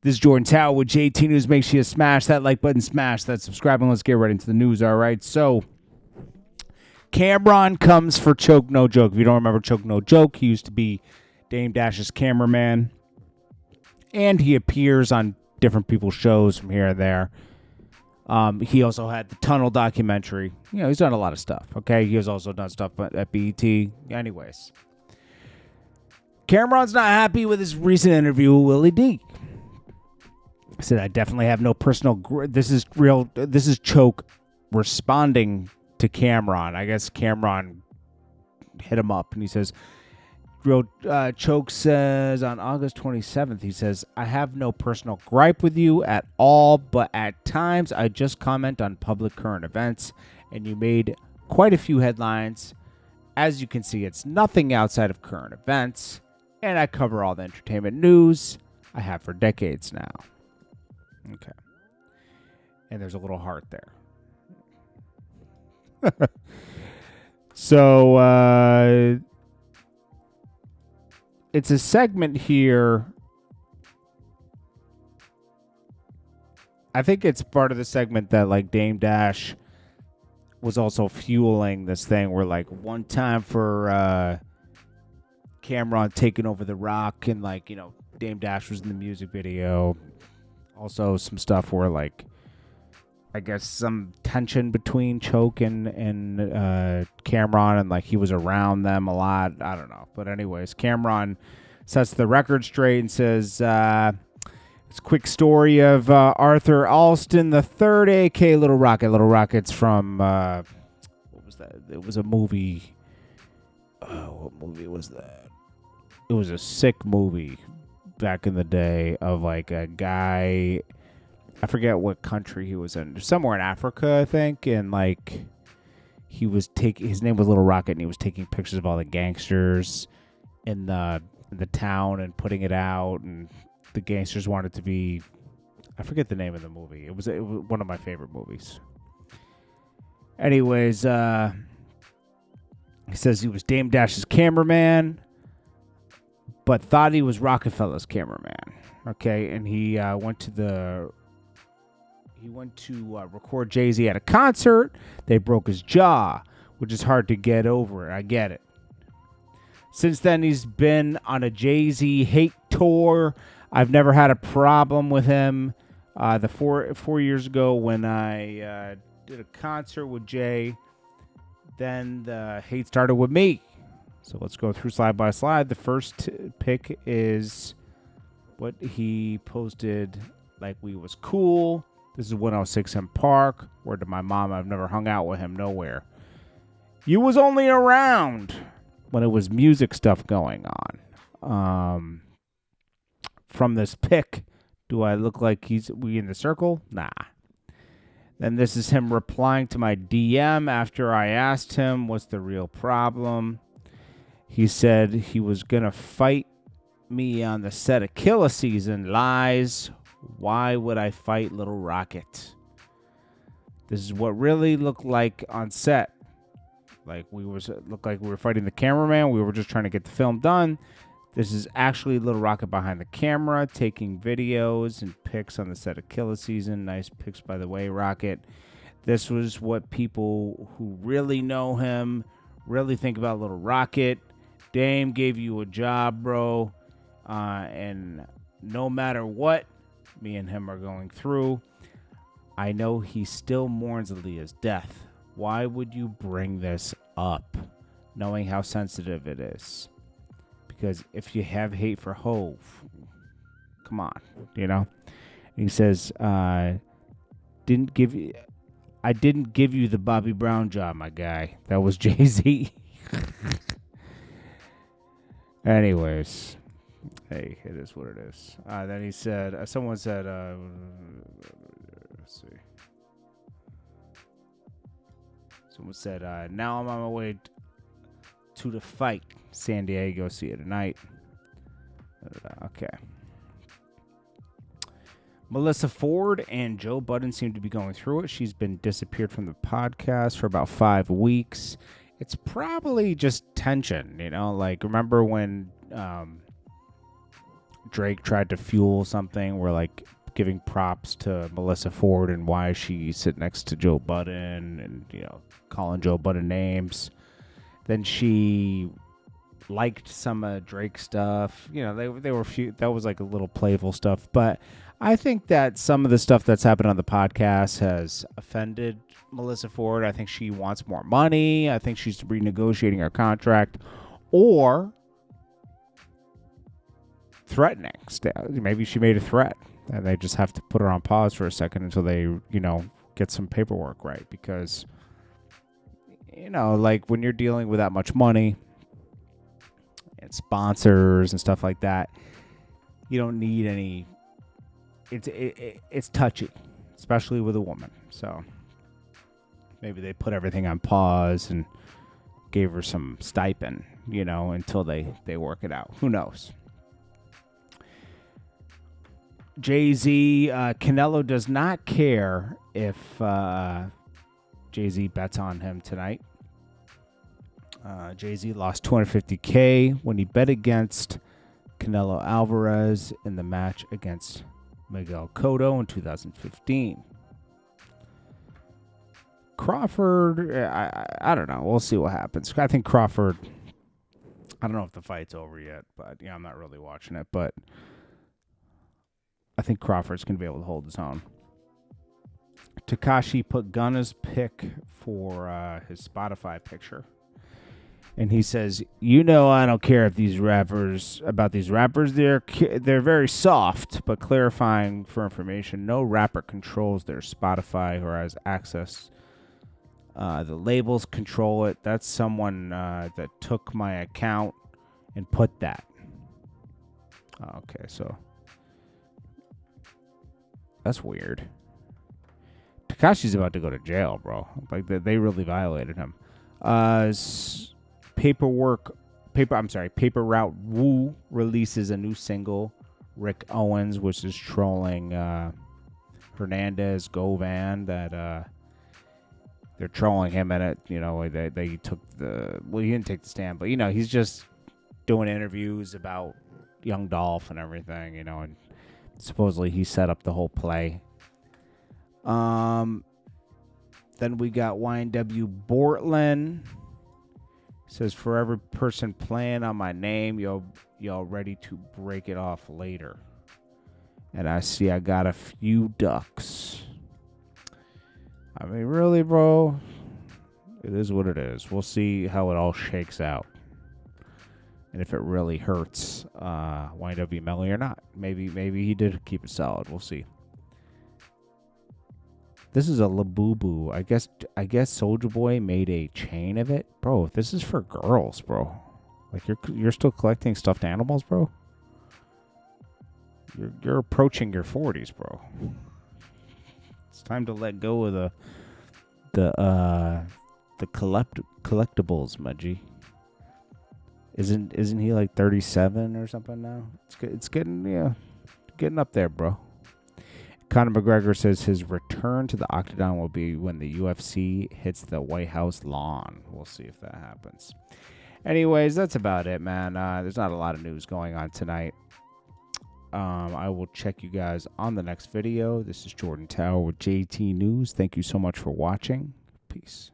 This is JordanTower with JT News. Make sure you smash that like button, smash that subscribe, and let's get right into the news, all right? So, CAMRON comes for Choke No Joke. If you don't remember Choke No Joke, he used to be Dame Dash's cameraman, and he appears on different people's shows from here and there. He also had the Tunnel documentary. You know, he's done a lot of stuff, okay? He has also done stuff at BET. Anyways, CAMRON's not happy with his recent interview with Willie D. He said, I definitely have no personal... This is Choke responding to CAMRON. I guess CAMRON hit him up, and he says... Choke says on August 27th, he says, I have no personal gripe with you at all, but at times I just comment on public current events, and you made quite a few headlines. As you can see, it's nothing outside of current events, and I cover all the entertainment news I have for decades now. Okay. And there's a little heart there. So, it's a segment here. I think it's part of the segment that, like, Dame Dash was also fueling this thing where, like, one time for CAMRON taking over The Rock, and, like, you know, Dame Dash was in the music video. Also some stuff where, like, I guess some tension between Choke and CAMRON, and like he was around them a lot. I don't know. But anyways, CAMRON sets the record straight and says, it's a quick story of Arthur Alston III, a.k.a. Little Rocket. Little Rocket's from, what was that? It was a movie. What movie was that? It was a sick movie back in the day of like a guy, I forget what country he was in, somewhere in Africa, I think, and like he was his name was Little Rocket, and he was taking pictures of all the gangsters in the town and putting it out, and the gangsters wanted to be, I forget the name of the movie. It was one of my favorite movies. Anyways, he says he was Dame Dash's cameraman, but thought he was Rockefeller's cameraman. Okay, and he went to record Jay-Z at a concert. They broke his jaw, which is hard to get over. I get it. Since then, he's been on a Jay-Z hate tour. I've never had a problem with him. The 4 years ago when I did a concert with Jay, then the hate started with me. So let's go through slide by slide. The first pick is what he posted, like we was cool. This is 106 M Park. Word to my mom, I've never hung out with him nowhere. You was only around when it was music stuff going on. From this pic, do I look like we in the circle? Nah. Then this is him replying to my DM after I asked him what's the real problem. He said he was going to fight me on the set of Killer Season. Lies. Why would I fight Little Rocket? This is what really looked like on set. Like looked like we were fighting the cameraman. We were just trying to get the film done. This is actually Little Rocket behind the camera, taking videos and pics on the set of Killer Season. Nice pics, by the way, Rocket. This was what people who really know him really think about Little Rocket. Dame gave you a job, bro. And no matter what me and him are going through, I know he still mourns Aaliyah's death. Why would you bring this up, knowing how sensitive it is? Because if you have hate for Hove, come on, you know? And he says, I didn't give you the Bobby Brown job, my guy. That was Jay-Z. Anyways, hey, it is what it is. Then he said, someone said, let's see. Someone said, now I'm on my way to the fight. San Diego, see you tonight. Okay. Melissa Ford and Joe Budden seem to be going through it. She's been disappeared from the podcast for about 5 weeks. It's probably just tension, you know? Like, remember when Drake tried to fuel something. We're like giving props to Melissa Ford and why she sit next to Joe Budden and, you know, calling Joe Budden names. Then she liked some of Drake's stuff. You know, they were few. That was like a little playful stuff. But I think that some of the stuff that's happened on the podcast has offended Melissa Ford. I think she wants more money. I think she's renegotiating her contract or threatening. Maybe she made a threat and they just have to put her on pause for a second until they, you know, get some paperwork right. Because, you know, like when you're dealing with that much money and sponsors and stuff like that, you don't need any. It's touchy, especially with a woman. So maybe they put everything on pause and gave her some stipend, you know, until they work it out. Who knows? Jay-Z, Canelo does not care if Jay-Z bets on him tonight. Jay-Z lost $250K when he bet against Canelo Alvarez in the match against Miguel Cotto in 2015. Crawford, I don't know. We'll see what happens. I think Crawford, I don't know if the fight's over yet, but yeah, I'm not really watching it, but I think Crawford's going to be able to hold his own. Tekashi put Gunna's pick for his Spotify picture. And he says, you know, I don't care if these rappers, they're very soft, but clarifying for information, no rapper controls their Spotify or has access. The labels control it. That's someone that took my account and put that. Okay, so that's weird. Tekashi's about to go to jail, bro. Like they really violated him. Paper Route Woo releases a new single. Rick Owens, which is trolling Hernandez Govan, that they're trolling him in it. You know, they took he didn't take the stand, but you know, he's just doing interviews about Young Dolph and everything, you know, and supposedly he set up the whole play. Then we got YNW Bortland. Says, for every person playing on my name, y'all ready to break it off later. And I see I got a few ducks. I mean, really, bro? It is what it is. We'll see how it all shakes out. And if it really hurts YNW Melly or not. Maybe he did keep it solid. We'll see. This is a Labubu. I guess Soulja Boy made a chain of it, bro. This is for girls, bro. Like you're still collecting stuffed animals, bro. You're approaching your 40s, bro. It's time to let go of the collectibles, my G. Isn't he like 37 or something now? It's getting up there, bro. Conor McGregor says his return to the octagon will be when the UFC hits the White House lawn. We'll see if that happens. Anyways, that's about it, man. There's not a lot of news going on tonight. I will check you guys on the next video. This is Jordan Tower with JT News. Thank you so much for watching. Peace.